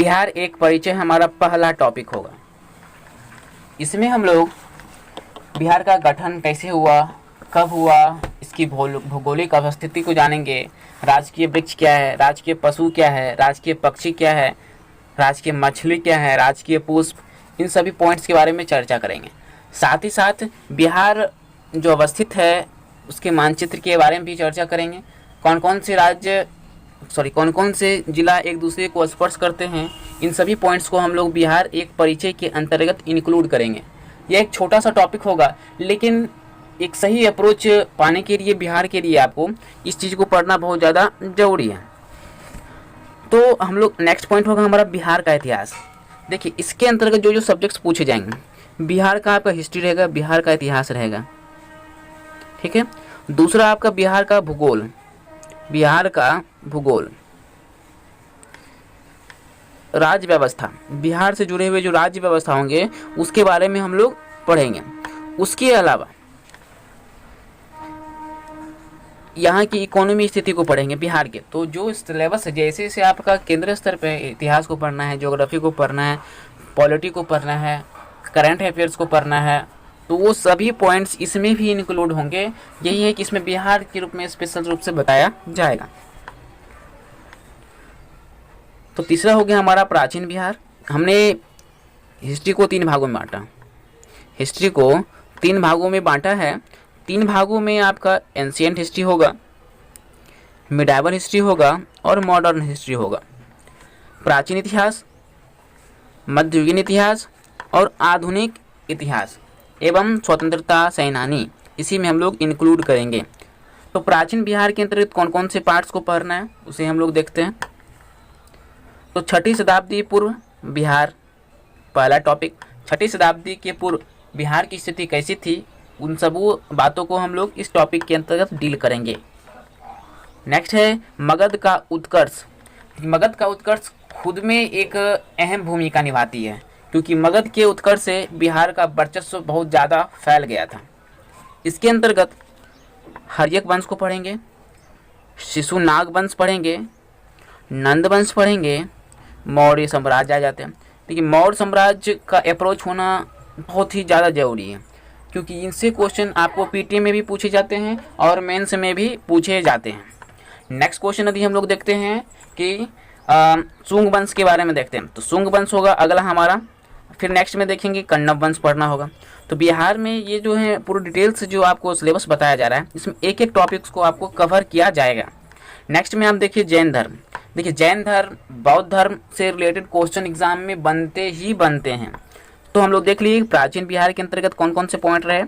बिहार एक परिचय हमारा पहला टॉपिक होगा। इसमें हम लोग बिहार का गठन कैसे हुआ, कब हुआ, इसकी भौगोलिक अवस्थिति को जानेंगे। राजकीय वृक्ष क्या है, राजकीय पशु क्या है, राजकीय पक्षी क्या है, राजकीय मछली क्या है, राजकीय पुष्प, इन सभी पॉइंट्स के बारे में चर्चा करेंगे। साथ ही साथ बिहार जो अवस्थित है उसके मानचित्र के बारे में भी चर्चा करेंगे। कौन कौन से जिला एक दूसरे को स्पर्श करते हैं, इन सभी पॉइंट्स को हम लोग बिहार एक परिचय के अंतर्गत इंक्लूड करेंगे। यह एक छोटा सा टॉपिक होगा, लेकिन एक सही अप्रोच पाने के लिए बिहार के लिए आपको इस चीज़ को पढ़ना बहुत ज़्यादा ज़रूरी है। तो हम लोग नेक्स्ट पॉइंट होगा हमारा बिहार का इतिहास। देखिए, इसके अंतर्गत जो जो सब्जेक्ट्स पूछे जाएंगे, बिहार का आपका हिस्ट्री रहेगा, बिहार का इतिहास रहेगा, ठीक है। दूसरा आपका बिहार का भूगोल, बिहार का भूगोल, राज्य व्यवस्था, बिहार से जुड़े हुए जो राज्य व्यवस्था होंगे उसके बारे में हम लोग पढ़ेंगे। उसके अलावा यहाँ की इकोनॉमी स्थिति को पढ़ेंगे बिहार के। तो जो सिलेबस है, जैसे जैसे आपका केंद्रीय स्तर पे इतिहास को पढ़ना है, ज्योग्राफी को पढ़ना है, पॉलिटी को पढ़ना है, करंट अफेयर्स को पढ़ना है, तो वो सभी पॉइंट्स इसमें भी इंक्लूड होंगे। यही है कि इसमें बिहार के रूप में स्पेशल रूप से बताया जाएगा। तो तीसरा हो गया हमारा प्राचीन बिहार। हमने हिस्ट्री को 3 भागों में बांटा, हिस्ट्री को 3 भागों में बांटा है। 3 भागों में आपका एंशिएंट हिस्ट्री होगा, मिडाइवल हिस्ट्री होगा और मॉडर्न हिस्ट्री होगा। प्राचीन इतिहास, मध्ययुगीन इतिहास और आधुनिक इतिहास एवं स्वतंत्रता सेनानी, इसी में हम लोग इंक्लूड करेंगे। तो प्राचीन बिहार के अंतर्गत कौन कौन से पार्ट्स को पढ़ना है उसे हम लोग देखते हैं। तो 6ठी शताब्दी पूर्व बिहार पहला टॉपिक। 6ठी शताब्दी के पूर्व बिहार की स्थिति कैसी थी, उन सब बातों को हम लोग इस टॉपिक के अंतर्गत डील करेंगे। नेक्स्ट है मगध का उत्कर्ष। मगध का उत्कर्ष खुद में एक अहम भूमिका निभाती है, क्योंकि मगध के उत्कर्ष से बिहार का वर्चस्व बहुत ज़्यादा फैल गया था। इसके अंतर्गत हर्यक वंश को पढ़ेंगे, शिशुनाग वंश पढ़ेंगे, नंद वंश पढ़ेंगे, मौर्य साम्राज्य आ जाते हैं। देखिए, मौर्य साम्राज्य का अप्रोच होना बहुत ही ज़्यादा ज़रूरी है, क्योंकि इनसे क्वेश्चन आपको पीटी में भी पूछे जाते हैं और मेंस में भी पूछे जाते हैं। नेक्स्ट क्वेश्चन यदि हम लोग देखते हैं कि शुंग वंश के बारे में देखते हैं, तो शुंग वंश होगा अगला हमारा। फिर नेक्स्ट में देखेंगे कण्व वंश पढ़ना होगा। तो बिहार में ये जो है पूरी डिटेल्स जो आपको सिलेबस बताया जा रहा है, इसमें एक एक टॉपिक्स को आपको कवर किया जाएगा। नेक्स्ट में हम देखिए जैन धर्म। देखिए, जैन धर्म बौद्ध धर्म से रिलेटेड क्वेश्चन एग्जाम में बनते ही बनते हैं। तो हम लोग देख लीजिए प्राचीन बिहार के अंतर्गत कौन कौन से पॉइंट रहे।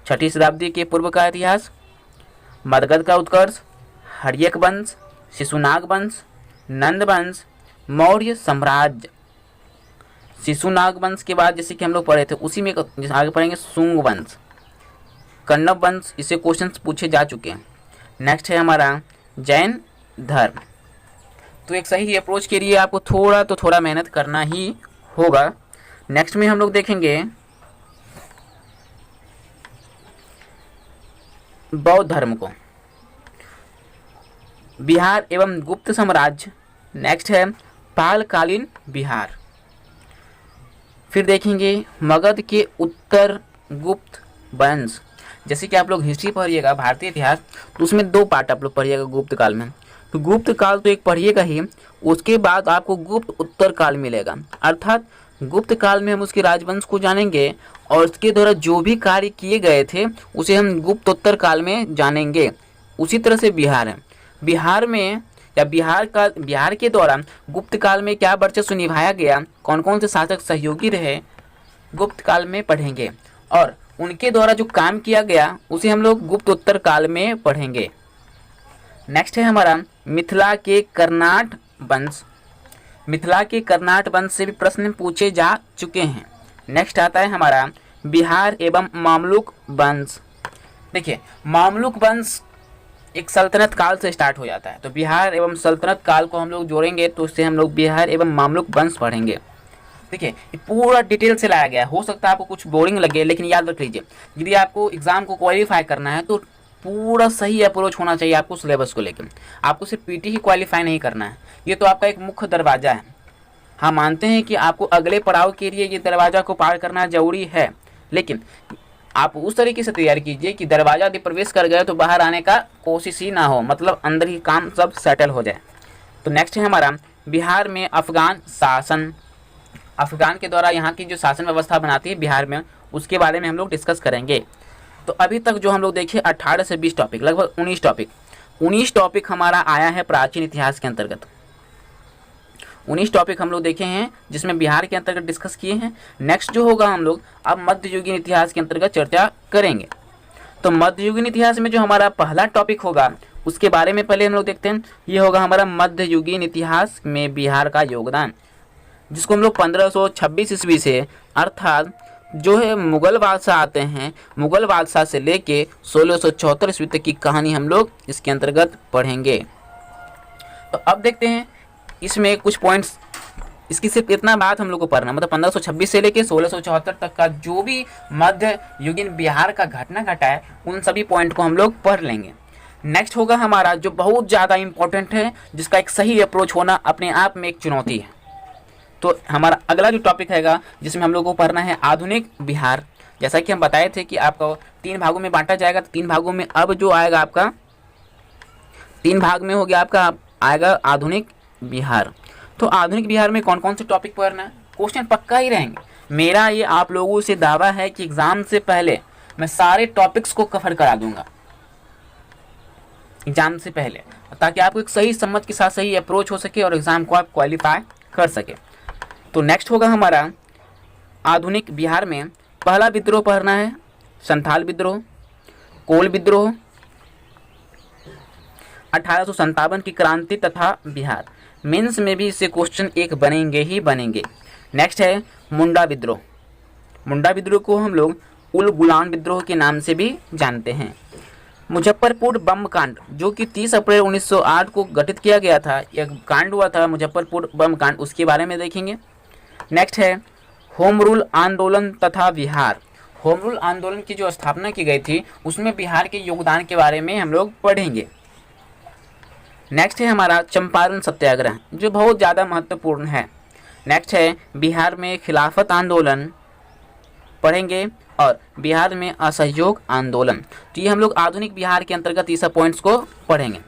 6ठी शताब्दी के पूर्व का इतिहास, मगध का उत्कर्ष, हर्यक वंश, शिशुनाग वंश, नंद वंश, मौर्य साम्राज्य। शिशुनाग वंश के बाद जैसे कि हम लोग पढ़े थे उसी में आगे पढ़ेंगे शुंग वंश, कण्व वंश, इससे क्वेश्चंस पूछे जा चुके हैं। नेक्स्ट है हमारा जैन धर्म। तो एक सही अप्रोच के लिए आपको थोड़ा मेहनत करना ही होगा। नेक्स्ट में हम लोग देखेंगे बौद्ध धर्म को, बिहार एवं गुप्त साम्राज्य। नेक्स्ट है पालकालीन बिहार। फिर देखेंगे मगध के उत्तर गुप्त वंश। जैसे कि आप लोग हिस्ट्री पढ़िएगा भारतीय इतिहास, तो उसमें 2 पार्ट आप लोग पढ़िएगा गुप्त काल में। तो गुप्त काल तो एक पढ़िएगा ही, उसके बाद आपको गुप्त उत्तर काल मिलेगा। अर्थात गुप्त काल में हम उसके राजवंश को जानेंगे और उसके द्वारा जो भी कार्य किए गए थे उसे हम गुप्तोत्तर काल में जानेंगे। उसी तरह से बिहार है, बिहार में या बिहार के द्वारा गुप्त काल में क्या वर्चस्व निभाया गया, कौन कौन से शासक सहयोगी रहे, गुप्त काल में पढ़ेंगे और उनके द्वारा जो काम किया गया उसे हम लोग गुप्तोत्तर काल में पढ़ेंगे। नेक्स्ट है हमारा मिथिला के कर्नाट वंश। मिथिला के कर्नाट वंश से भी प्रश्न पूछे जा चुके हैं। नेक्स्ट आता है हमारा बिहार एवं मामलुक वंश। देखिए, मामलुक वंश एक सल्तनत काल से स्टार्ट हो जाता है, तो बिहार एवं सल्तनत काल को हम लोग जोड़ेंगे तो उससे हम लोग बिहार एवं मामलुक वंश पढ़ेंगे। देखिए, ये पूरा डिटेल से लाया गया है। हो सकता है आपको कुछ बोरिंग लगे, लेकिन याद रख लीजिए, यदि आपको एग्जाम को क्वालिफाई करना है तो पूरा सही अप्रोच होना चाहिए आपको सिलेबस को लेकर। आपको सिर्फ पीटी ही क्वालिफाई नहीं करना है, ये तो आपका एक मुख्य दरवाजा है। हम मानते हैं कि आपको अगले पड़ाव के लिए ये दरवाज़ा को पार करना जरूरी है, लेकिन आप उस तरीके से तैयार कीजिए कि दरवाज़ा यदि प्रवेश कर गए तो बाहर आने का कोशिश ही ना हो, मतलब अंदर ही काम सब सेटल हो जाए। तो नेक्स्ट है हमारा बिहार में अफगान शासन। अफगान के द्वारा यहाँ की जो शासन व्यवस्था बनाती है बिहार में, उसके बारे में हम लोग डिस्कस करेंगे। तो अभी तक जो हम लोग देखे 18 से 20 टॉपिक, लगभग 19 टॉपिक हमारा आया है प्राचीन इतिहास के अंतर्गत। 19 टॉपिक हम लोग देखे हैं जिसमें बिहार के अंतर्गत डिस्कस किए हैं। नेक्स्ट जो होगा हम लोग अब मध्ययुगीन इतिहास के अंतर्गत चर्चा करेंगे। तो मध्ययुगीन इतिहास में जो हमारा पहला टॉपिक होगा उसके बारे में पहले हम लोग देखते हैं। ये होगा हमारा मध्ययुगीन इतिहास में बिहार का योगदान, जिसको हम लोग 1526 ईस्वी से, अर्थात जो है मुगल बादशाह आते हैं, मुगल बादशाह से लेके 1674 ईस्वी तक की कहानी हम लोग इसके अंतर्गत पढ़ेंगे। तो अब देखते हैं इसमें कुछ पॉइंट्स, इसकी सिर्फ इतना बात हम लोग को पढ़ना, मतलब 1526 से लेके 1674 तक का जो भी मध्ययुगीन बिहार का घटना घटा है उन सभी पॉइंट को हम लोग पढ़ लेंगे। नेक्स्ट होगा हमारा जो बहुत ज़्यादा इंपॉर्टेंट है, जिसका एक सही अप्रोच होना अपने आप में एक चुनौती है। तो हमारा अगला जो टॉपिक हैगा जिसमें हम लोग को पढ़ना है आधुनिक बिहार। जैसा कि हम बताए थे कि आपका 3 भागों में बांटा जाएगा, तो 3 भागों में अब जो आएगा आपका 3 भाग में हो गया आपका आएगा आधुनिक बिहार। तो आधुनिक बिहार में कौन कौन से टॉपिक पढ़ना है, क्वेश्चन पक्का ही रहेंगे। मेरा ये आप लोगों से दावा है कि एग्जाम से पहले मैं सारे टॉपिक्स को कवर करा दूंगा एग्जाम से पहले, ताकि आपको एक सही समझ के साथ सही अप्रोच हो सके और एग्जाम को आप क्वालिफाई कर सके। तो नेक्स्ट होगा हमारा आधुनिक बिहार में पहला विद्रोह पढ़ना है संथाल विद्रोह, कोल विद्रोह, 1857 की क्रांति तथा बिहार। मेंस में भी इससे क्वेश्चन एक बनेंगे ही बनेंगे। नेक्स्ट है मुंडा विद्रोह। मुंडा विद्रोह को हम लोग उल गुलान विद्रोह के नाम से भी जानते हैं। मुजफ्फरपुर बम कांड जो कि 30 अप्रैल 1908 को गठित किया गया था, यह कांड हुआ था मुजफ्फरपुर बम कांड, उसके बारे में देखेंगे। नेक्स्ट है होम रूल आंदोलन तथा बिहार। होम रूल आंदोलन की जो स्थापना की गई थी उसमें बिहार के योगदान के बारे में हम लोग पढ़ेंगे। नेक्स्ट है हमारा चंपारण सत्याग्रह जो बहुत ज़्यादा महत्वपूर्ण है। नेक्स्ट है बिहार में खिलाफत आंदोलन पढ़ेंगे और बिहार में असहयोग आंदोलन। तो ये हम लोग आधुनिक बिहार के अंतर्गत ये सब पॉइंट्स को पढ़ेंगे।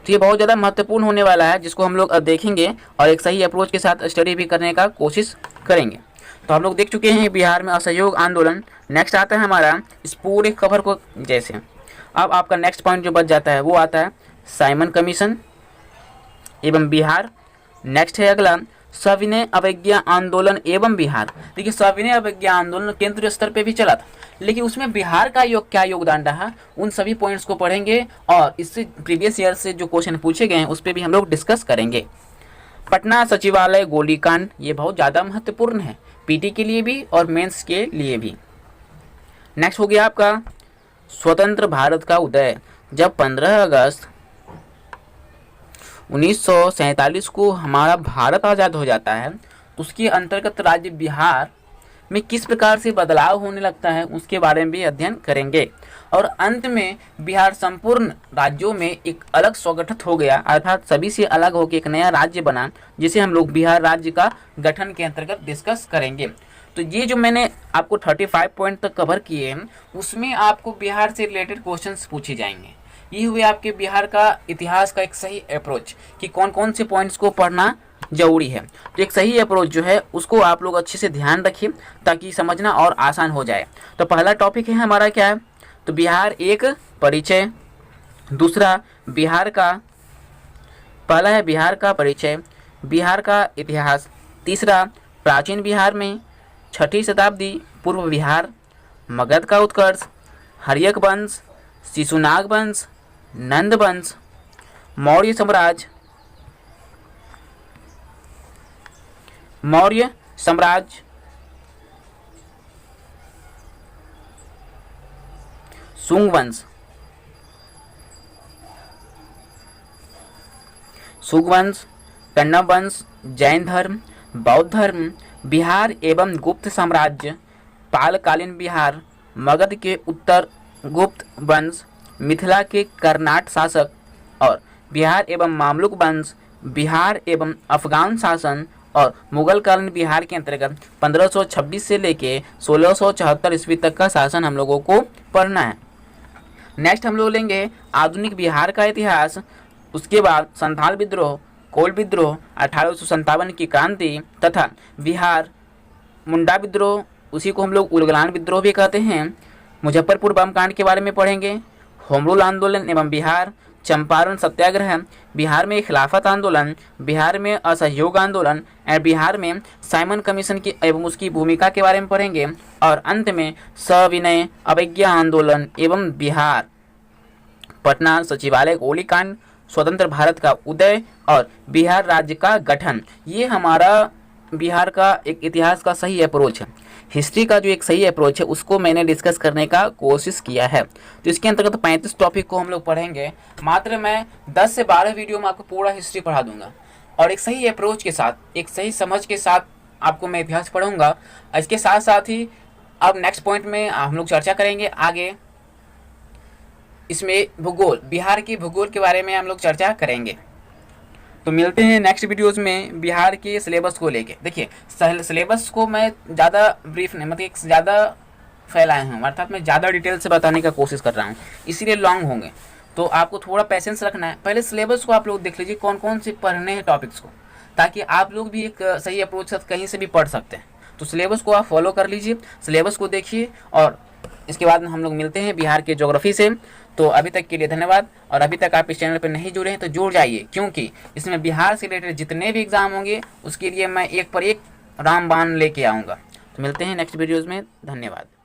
तो ये बहुत ज़्यादा महत्वपूर्ण होने वाला है, जिसको हम लोग देखेंगे और एक सही अप्रोच के साथ स्टडी भी करने का कोशिश करेंगे। तो हम लोग देख चुके हैं बिहार में असहयोग आंदोलन। नेक्स्ट आता है हमारा इस पूरे कवर को जैसे, अब आपका नेक्स्ट पॉइंट जो बच जाता है वो आता है साइमन कमीशन एवं बिहार। नेक्स्ट है अगला सविनय अवज्ञा आंदोलन एवं बिहार। देखिए सविनय अवज्ञा आंदोलन केंद्रीय स्तर पे भी चला था, लेकिन उसमें बिहार का क्या योगदान रहा, उन सभी पॉइंट्स को पढ़ेंगे और इससे प्रीवियस ईयर से जो क्वेश्चन पूछे गए हैं उस पर भी हम लोग डिस्कस करेंगे। पटना सचिवालय गोलीकांड, ये बहुत ज़्यादा महत्वपूर्ण है पीटी के लिए भी और मेंस के लिए भी। नेक्स्ट हो गया आपका स्वतंत्र भारत का उदय। जब 15 अगस्त 1947 को हमारा भारत आज़ाद हो जाता है, उसके अंतर्गत राज्य बिहार में किस प्रकार से बदलाव होने लगता है उसके बारे में भी अध्ययन करेंगे। और अंत में बिहार संपूर्ण राज्यों में एक अलग स्वगठित हो गया, अर्थात सभी से अलग होकर एक नया राज्य बना, जिसे हम लोग बिहार राज्य का गठन के अंतर्गत डिस्कस करेंगे। तो ये जो मैंने आपको 35 पॉइंट तक कवर किए हैं उसमें आपको बिहार से रिलेटेड क्वेश्चंस पूछे जाएंगे। ये हुए आपके बिहार का इतिहास का एक सही अप्रोच कि कौन कौन से पॉइंट्स को पढ़ना जरूरी है। तो एक सही अप्रोच जो है उसको आप लोग अच्छे से ध्यान रखिए ताकि समझना और आसान हो जाए। तो पहला टॉपिक है हमारा क्या है, तो बिहार एक परिचय। दूसरा बिहार का पहला है बिहार का परिचय, बिहार का इतिहास। तीसरा प्राचीन बिहार में 6ठी शताब्दी पूर्व बिहार, मगध का उत्कर्ष, हर्यक वंश, शिशुनाग वंश, नंद वंश, मौर्य साम्राज्य, सुंग वंश, कण्व वंश, जैन धर्म, बौद्ध धर्म, बिहार एवं गुप्त साम्राज्य, पालकालीन बिहार, मगध के उत्तर गुप्त वंश, मिथिला के कर्नाट शासक और बिहार एवं मामलुक वंश, बिहार एवं अफगान शासन और मुगल कालीन बिहार के अंतर्गत 1526 से लेके 1674 ईस्वी तक का शासन हम लोगों को पढ़ना है। नेक्स्ट हम लोग लेंगे आधुनिक बिहार का इतिहास, उसके बाद संथाल विद्रोह, कोल विद्रोह, 1857 की क्रांति तथा बिहार मुंडा विद्रोह, उसी को हम लोग उलगलान विद्रोह भी कहते हैं। मुजफ्फरपुर बम कांड के बारे में पढ़ेंगे, होम रूल आंदोलन एवं बिहार, चंपारण सत्याग्रह, बिहार में खिलाफत आंदोलन, बिहार में असहयोग आंदोलन और बिहार में साइमन कमीशन की एवं उसकी भूमिका के बारे में पढ़ेंगे। और अंत में सविनय अवज्ञा आंदोलन एवं बिहार पटना सचिवालय गोलीकांड, स्वतंत्र भारत का उदय और बिहार राज्य का गठन। ये हमारा बिहार का एक इतिहास का सही अप्रोच है। हिस्ट्री का जो एक सही अप्रोच है उसको मैंने डिस्कस करने का कोशिश किया है। तो इसके अंतर्गत 35 टॉपिक को हम लोग पढ़ेंगे। मात्र मैं 10 से 12 वीडियो में आपको पूरा हिस्ट्री पढ़ा दूंगा और एक सही अप्रोच के साथ, एक सही समझ के साथ आपको मैं इतिहास पढ़ाऊँगा। इसके साथ साथ ही अब नेक्स्ट पॉइंट में हम लोग चर्चा करेंगे आगे, इसमें भूगोल, बिहार की भूगोल के बारे में हम लोग चर्चा करेंगे। तो मिलते हैं नेक्स्ट वीडियोस में बिहार के सिलेबस को लेके। देखिए सिलेबस को मैं ज़्यादा ब्रीफ नहीं, मतलब ज़्यादा फैलाए हूँ, अर्थात मैं ज़्यादा डिटेल से बताने का कोशिश कर रहा हूँ, इसीलिए लॉन्ग होंगे। तो आपको थोड़ा पेशेंस रखना है। पहले सिलेबस को आप लोग देख लीजिए कौन कौन से पढ़ने हैं टॉपिक्स को, ताकि आप लोग भी एक सही अप्रोच से कहीं से भी पढ़ सकते हैं। तो सिलेबस को आप फॉलो कर लीजिए, सिलेबस को देखिए और इसके बाद हम लोग मिलते हैं बिहार के ज्योग्राफी से। तो अभी तक के लिए धन्यवाद। और अभी तक आप इस चैनल पर नहीं जुड़े हैं तो जुड़ जाइए, क्योंकि इसमें बिहार से रिलेटेड जितने भी एग्जाम होंगे उसके लिए मैं एक पर एक रामबाण लेके आऊँगा। तो मिलते हैं नेक्स्ट वीडियोज़ में। धन्यवाद।